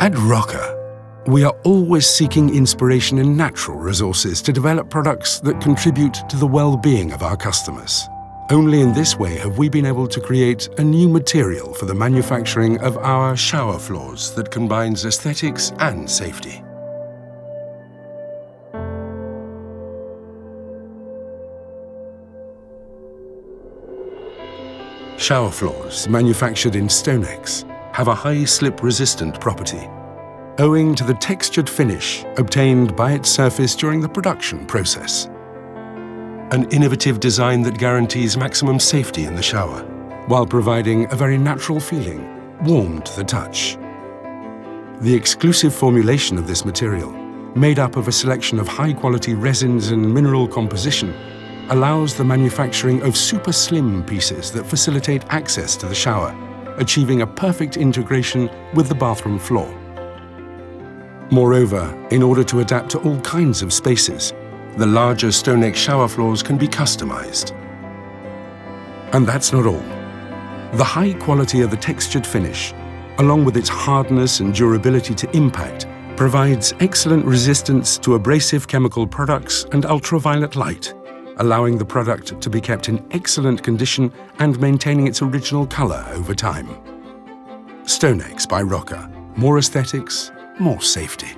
At Roca, we are always seeking inspiration in natural resources to develop products that contribute to the well-being of our customers. Only in this way have we been able to create a new material for the manufacturing of our shower floors that combines aesthetics and safety. Shower floors manufactured in Stonex have a high slip-resistant property, owing to the textured finish obtained by its surface during the production process. An innovative design that guarantees maximum safety in the shower, while providing a very natural feeling, warm to the touch. The exclusive formulation of this material, made up of a selection of high-quality resins and mineral composition, allows the manufacturing of super slim pieces that facilitate access to the shower, achieving a perfect integration with the bathroom floor. Moreover, in order to adapt to all kinds of spaces, the larger Stonex shower floors can be customized. And that's not all. The high quality of the textured finish, along with its hardness and durability to impact, provides excellent resistance to abrasive chemical products and ultraviolet light, allowing the product to be kept in excellent condition and maintaining its original color over time. Stonex by Roca. More aesthetics, more safety.